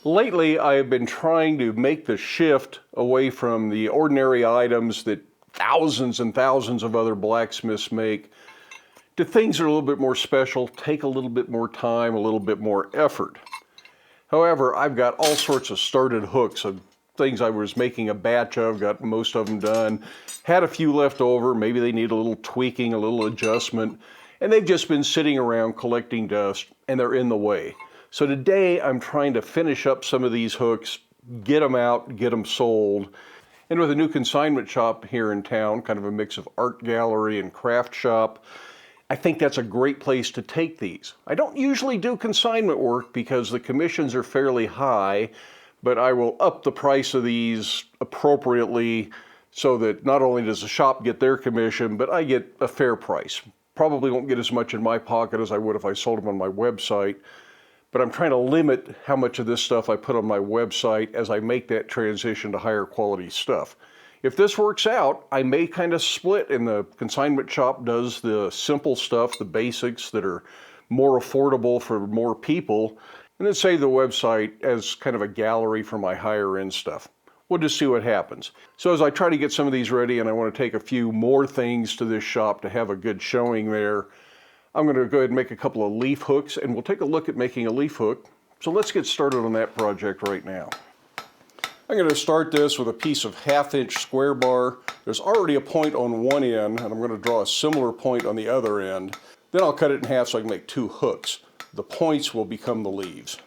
Lately, I have been trying to make the shift away from the ordinary items that thousands and thousands of other blacksmiths make to things that are a little bit more special, take a little bit more time, a little bit more effort. However, I've got all sorts of started hooks of things I was making a batch of, got most of them done, had a few left over, maybe they need a little tweaking, a little adjustment, and they've just been sitting around collecting dust and they're in the way. So today I'm trying to finish up some of these hooks, get them out, get them sold. And with a new consignment shop here in town, kind of a mix of art gallery and craft shop, I think that's a great place to take these. I don't usually do consignment work because the commissions are fairly high, but I will up the price of these appropriately so that not only does the shop get their commission, but I get a fair price. Probably won't get as much in my pocket as I would if I sold them on my website, but I'm trying to limit how much of this stuff I put on my website as I make that transition to higher quality stuff. If this works out, I may kind of split, and the consignment shop does the simple stuff, the basics that are more affordable for more people, and then save the website as kind of a gallery for my higher end stuff. We'll just see what happens. So as I try to get some of these ready, and I want to take a few more things to this shop to have a good showing there, I'm going to go ahead and make a couple of leaf hooks, and we'll take a look at making a leaf hook. So let's get started on that project right now. I'm going to start this with a piece of 1/2-inch square bar. There's already a point on one end, and I'm going to draw a similar point on the other end. Then I'll cut it in half so I can make 2 hooks. The points will become the leaves.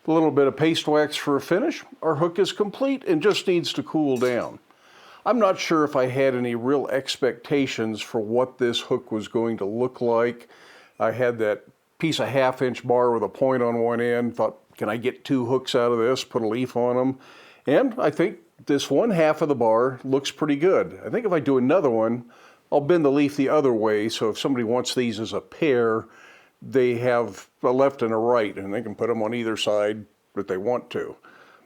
A little bit of paste wax for a finish. Our hook is complete and just needs to cool down. I'm not sure if I had any real expectations for what this hook was going to look like. I had that piece of 1/2-inch bar with a point on one end, thought, can I get 2 hooks out of this, put a leaf on them? And I think this 1/2 of the bar looks pretty good. I think if I do another one, I'll bend the leaf the other way, so if somebody wants these as a pair, they have a left and a right, and they can put them on either side if they want to.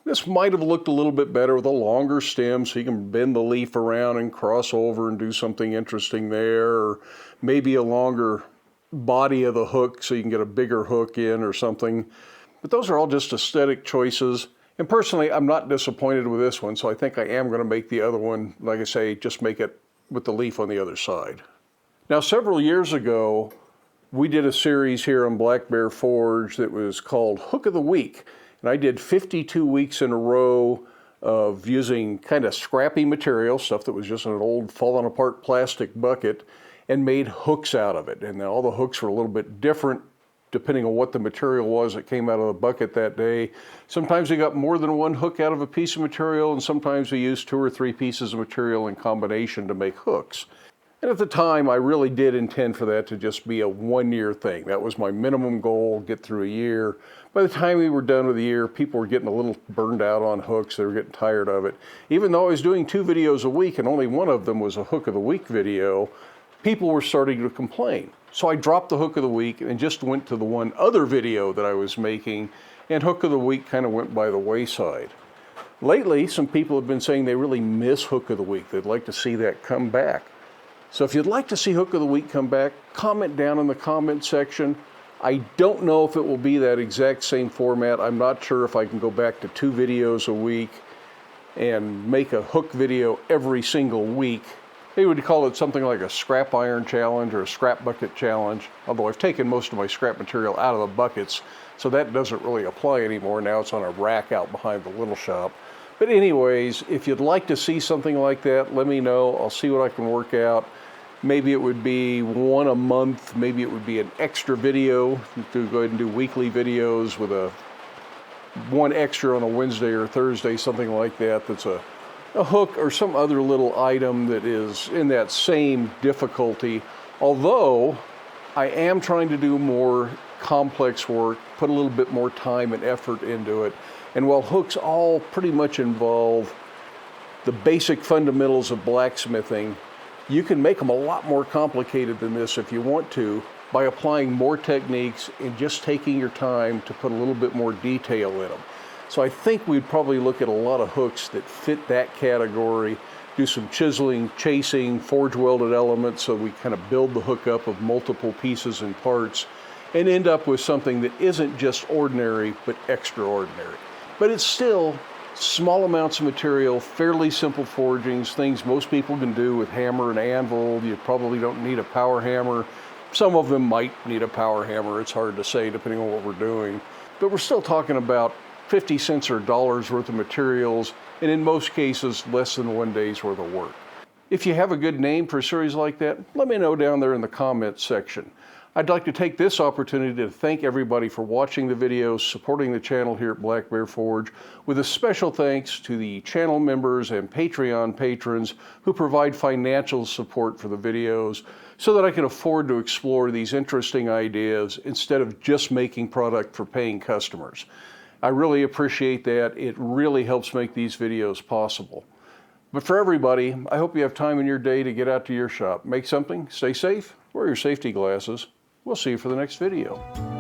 This might have looked a little bit better with a longer stem, so you can bend the leaf around and cross over and do something interesting there, or maybe a longer body of the hook so you can get a bigger hook in or something. But those are all just aesthetic choices. And personally, I'm not disappointed with this one, so I think I am going to make the other one, like I say, just make it with the leaf on the other side. Now, several years ago, we did a series here on Black Bear Forge that was called Hook of the Week. And I did 52 weeks in a row of using kind of scrappy material, stuff that was just an old fallen apart plastic bucket, and made hooks out of it. And all the hooks were a little bit different depending on what the material was that came out of the bucket that day. Sometimes we got more than one hook out of a piece of material, and sometimes we used 2 or 3 pieces of material in combination to make hooks. And at the time, I really did intend for that to just be a 1-year thing. That was my minimum goal, get through a year. By the time we were done with the year, people were getting a little burned out on hooks. They were getting tired of it. Even though I was doing 2 videos a week and only one of them was a Hook of the Week video, people were starting to complain. So I dropped the Hook of the Week and just went to the one other video that I was making, and Hook of the Week kind of went by the wayside. Lately, some people have been saying they really miss Hook of the Week. They'd like to see that come back. So if you'd like to see Hook of the Week come back, comment down in the comment section. I don't know if it will be that exact same format. I'm not sure if I can go back to 2 videos a week and make a hook video every single week. They would call it something like a scrap iron challenge or a scrap bucket challenge, although I've taken most of my scrap material out of the buckets, so that doesn't really apply anymore. Now it's on a rack out behind the little shop. But anyways, if you'd like to see something like that, let me know. I'll see what I can work out. Maybe it would be 1 a month. Maybe it would be an extra video to go ahead and do weekly videos with a 1 extra on a Wednesday or Thursday, something like that. That's a hook or some other little item that is in that same difficulty. Although I am trying to do more complex work, put a little bit more time and effort into it. And while hooks all pretty much involve the basic fundamentals of blacksmithing, you can make them a lot more complicated than this if you want to by applying more techniques and just taking your time to put a little bit more detail in them. So I think we'd probably look at a lot of hooks that fit that category, do some chiseling, chasing, forge welded elements so we kind of build the hook up of multiple pieces and parts and end up with something that isn't just ordinary but extraordinary. But it's still small amounts of material, fairly simple forgings, things most people can do with hammer and anvil. You probably don't need a power hammer. Some of them might need a power hammer. It's hard to say depending on what we're doing. But we're still talking about 50 cents or dollars worth of materials, and in most cases, less than 1 day's worth of work. If you have a good name for a series like that, let me know down there in the comments section. I'd like to take this opportunity to thank everybody for watching the videos, supporting the channel here at Black Bear Forge, with a special thanks to the channel members and Patreon patrons who provide financial support for the videos so that I can afford to explore these interesting ideas instead of just making product for paying customers. I really appreciate that. It really helps make these videos possible. But for everybody, I hope you have time in your day to get out to your shop, make something, stay safe, wear your safety glasses. We'll see you for the next video.